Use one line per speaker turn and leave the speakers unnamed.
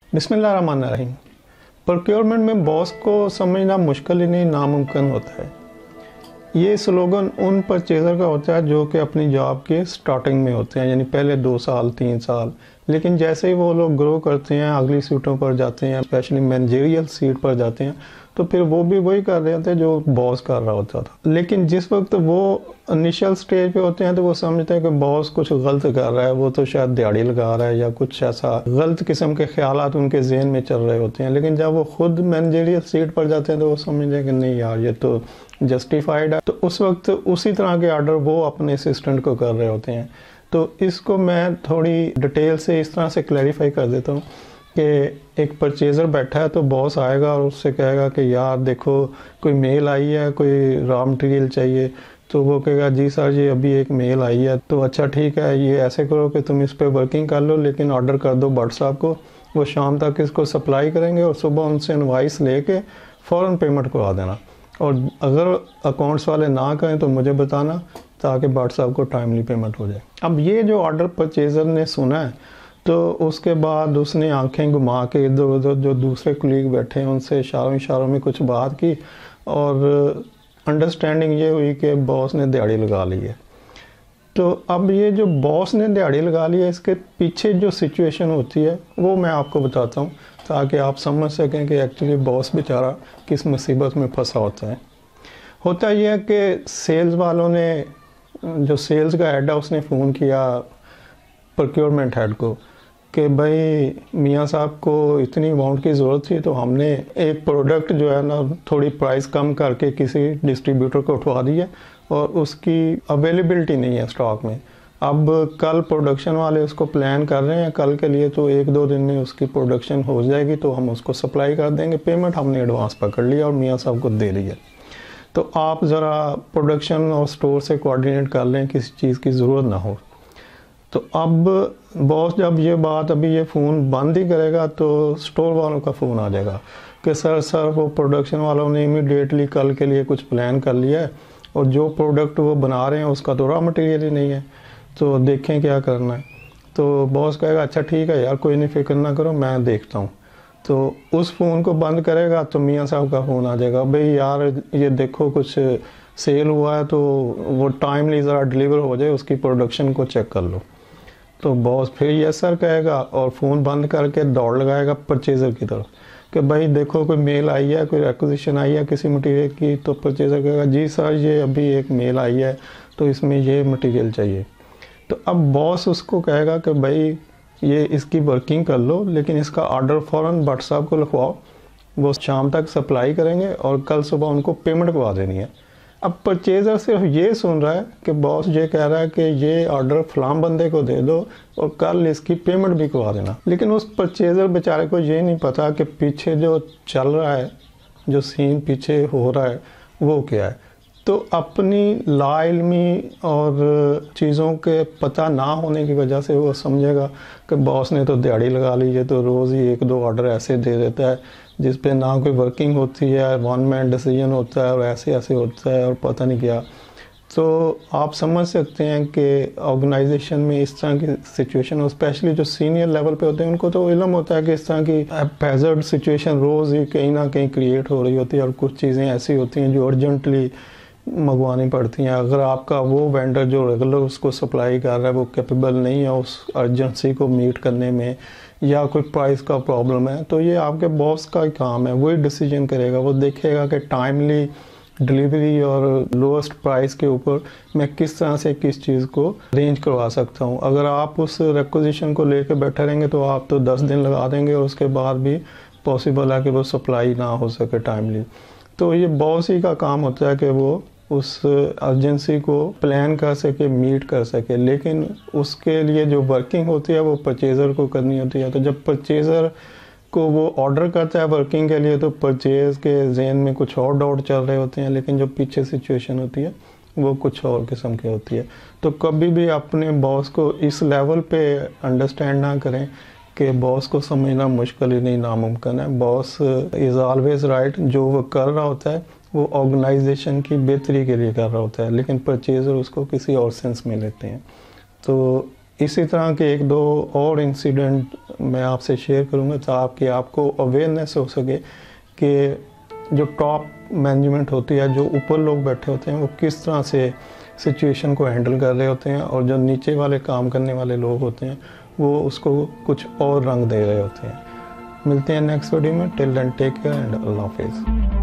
बिस्मिल्लाहिर्रहमानिर्रहीम। प्रोक्योरमेंट में बॉस को समझना मुश्किल ही नहीं नामुमकिन होता है। ये स्लोगन उन परचेज़र का होता है जो कि अपनी जॉब के स्टार्टिंग में होते हैं, यानी पहले 2 साल 3 साल। लेकिन जैसे ही वो लोग ग्रो करते हैं, अगली सीटों पर जाते हैं, स्पेशली मैनेजरियल सीट पर जाते हैं, तो फिर वो भी वही कर रहे होते हैं जो बॉस कर रहा होता था। लेकिन जिस वक्त वो इनिशियल स्टेज पे होते हैं तो वो समझते हैं कि बॉस कुछ गलत कर रहा है, वो तो शायद दिहाड़ी लगा रहा है या कुछ ऐसा गलत किस्म के ख्यालात उनके जहन में चल रहे होते हैं। लेकिन जब वो खुद मैनेजरियल सीट पर जाते हैं तो वो समझते हैं कि नहीं यार, ये तो जस्टिफाइड है। तो उस वक्त उसी तरह के आर्डर वो अपने असिस्टेंट को कर रहे होते हैं। तो इसको मैं थोड़ी डिटेल से इस तरह से क्लैरिफाई कर देता हूँ कि एक परचेज़र बैठा है तो बॉस आएगा और उससे कहेगा कि यार देखो कोई मेल आई है, कोई रॉ मटेरियल चाहिए। तो वो कहेगा जी सर ये अभी एक मेल आई है, तो अच्छा ठीक है, ये ऐसे करो कि तुम इस पर वर्किंग कर लो, लेकिन ऑर्डर कर दो भट्ट साहब को, वो शाम तक इसको सप्लाई करेंगे और सुबह उनसे इनवाइस लेके फ़ौरन पेमेंट करवा देना। और अगर अकाउंट्स वाले ना करें तो मुझे बताना, ताकि भट्ट साहब को टाइमली पेमेंट हो जाए। अब ये जो ऑर्डर परचेज़र ने सुना है तो उसके बाद उसने आंखें घुमा के इधर उधर जो दूसरे कुलीग बैठे हैं उनसे इशारों में कुछ बात की और अंडरस्टैंडिंग ये हुई कि बॉस ने दिहाड़ी लगा ली है। तो अब ये जो बॉस ने दिहाड़ी लगा ली है, इसके पीछे जो सिचुएशन होती है वो मैं आपको बताता हूँ, ताकि आप समझ सकें कि एक्चुअली बॉस बेचारा किस मुसीबत में फंसा होता है। होता यह है कि सेल्स वालों ने, जो सेल्स का हेड है, उसने फ़ोन किया प्रोक्योरमेंट हेड को कि भाई मियाँ साहब को इतनी अमाउंट की ज़रूरत थी, तो हमने एक प्रोडक्ट जो है ना थोड़ी प्राइस कम करके किसी डिस्ट्रीब्यूटर को उठवा दी है और उसकी अवेलेबिलिटी नहीं है स्टॉक में। अब कल प्रोडक्शन वाले उसको प्लान कर रहे हैं कल के लिए, तो 1-2 दिन में उसकी प्रोडक्शन हो जाएगी तो हम उसको सप्लाई कर देंगे। पेमेंट हमने एडवांस पकड़ लिया और मियाँ साहब को दे दी है। तो आप ज़रा प्रोडक्शन और स्टोर से कोऑर्डिनेट कर लें, किसी चीज़ की ज़रूरत ना हो। तो अब बॉस जब ये बात, अभी ये फ़ोन बंद ही करेगा तो स्टोर वालों का फ़ोन आ जाएगा कि सर वो प्रोडक्शन वालों ने इमीडिएटली कल के लिए कुछ प्लान कर लिया है और जो प्रोडक्ट वो बना रहे हैं उसका तो रॉ मटेरियल ही नहीं है, तो देखें क्या करना है। तो बॉस कहेगा अच्छा ठीक है यार, कोई नहीं, फिक्र ना करो, मैं देखता हूँ। तो उस फ़ोन को बंद करेगा तो मियाँ साहब का फ़ोन आ जाएगा, भाई यार ये देखो कुछ सेल हुआ है तो वो टाइमली ज़रा डिलीवर हो जाए, उसकी प्रोडक्शन को चेक कर लो। तो बॉस फिर यस सर कहेगा और फ़ोन बंद करके दौड़ लगाएगा परचेज़र की तरफ कि भाई देखो कोई मेल आई है, कोई रिक्वेजिशन आई है किसी मटेरियल की। तो परचेज़र कहेगा जी सर ये अभी एक मेल आई है, तो इसमें ये मटेरियल चाहिए। तो अब बॉस उसको कहेगा कि भाई ये इसकी वर्किंग कर लो, लेकिन इसका ऑर्डर फ़ौरन भट्ट साहब को लिखवाओ, वो शाम तक सप्लाई करेंगे और कल सुबह उनको पेमेंट करवा देनी है। अब परचेज़र सिर्फ ये सुन रहा है कि बॉस ये कह रहा है कि ये ऑर्डर फलां बंदे को दे दो और कल इसकी पेमेंट भी करवा देना। लेकिन उस परचेज़र बेचारे को ये नहीं पता कि पीछे जो चल रहा है, जो सीन पीछे हो रहा है वो क्या है। तो अपनी लाइल्मी और चीज़ों के पता ना होने की वजह से वो समझेगा कि बॉस ने तो दिहाड़ी लगा ली है, तो रोज़ ही 1-2 ऑर्डर ऐसे दे देता है जिस पे ना कोई वर्किंग होती है, वन मैन डिसीजन होता है और ऐसे होता है और पता नहीं क्या। तो आप समझ सकते हैं कि ऑर्गेनाइजेशन में इस तरह की सिचुएशन हो, स्पेशली जो सीनियर लेवल पे होते हैं उनको तो इल्म होता है कि इस तरह की हैज़र्ड सिचुएशन रोज़ ही कहीं ना कहीं क्रिएट हो रही होती है और कुछ चीज़ें ऐसी होती हैं जो अर्जेंटली मंगवानी पड़ती हैं। अगर आपका वो वेंडर जो रेगुलर उसको सप्लाई कर रहा है वो कैपेबल नहीं है उस अर्जेंसी को मीट करने में, या कोई प्राइस का प्रॉब्लम है, तो ये आपके बॉस का ही काम है, वही डिसीजन करेगा। वो देखेगा कि टाइमली डिलीवरी और लोएस्ट प्राइस के ऊपर मैं किस तरह से किस चीज़ को अरेंज करवा सकता हूँ। अगर आप उस रिक्वेजिशन को लेकर बैठे रहेंगे तो आप तो 10 दिन लगा देंगे और उसके बाद भी पॉसिबल है कि वो सप्लाई ना हो सके टाइमली। तो ये बॉस ही का काम होता है कि वो उस अर्जेंसी को प्लान कर सके, मीट कर सके, लेकिन उसके लिए जो वर्किंग होती है वो परचेज़र को करनी होती है। तो जब परचेज़र को वो ऑर्डर करता है वर्किंग के लिए तो परचेज़ के जहन में कुछ और डाउट चल रहे होते हैं, लेकिन जो पीछे सिचुएशन होती है वो कुछ और किस्म की होती है। तो कभी भी अपने बॉस को इस लेवल पे अंडरस्टैंड ना करें कि बॉस को समझना मुश्किल ही नहीं नामुमकिन है। बॉस इज़ ऑलवेज़ राइट, जो वो कर रहा होता है वो ऑर्गेनाइजेशन की बेहतरी के लिए कर रहा होता है, लेकिन परचेज़र उसको किसी और सेंस में लेते हैं। तो इसी तरह के एक दो और इंसिडेंट मैं आपसे शेयर करूंगा ताकि आपको अवेयरनेस हो सके कि जो टॉप मैनेजमेंट होती है, जो ऊपर लोग बैठे होते हैं, वो किस तरह से सिचुएशन को हैंडल कर रहे होते हैं और जो नीचे वाले काम करने वाले लोग होते हैं वो उसको कुछ और रंग दे रहे होते हैं। मिलते हैं नेक्स्ट वीडियो में। Till then take care and अल्लाह हाफिज़।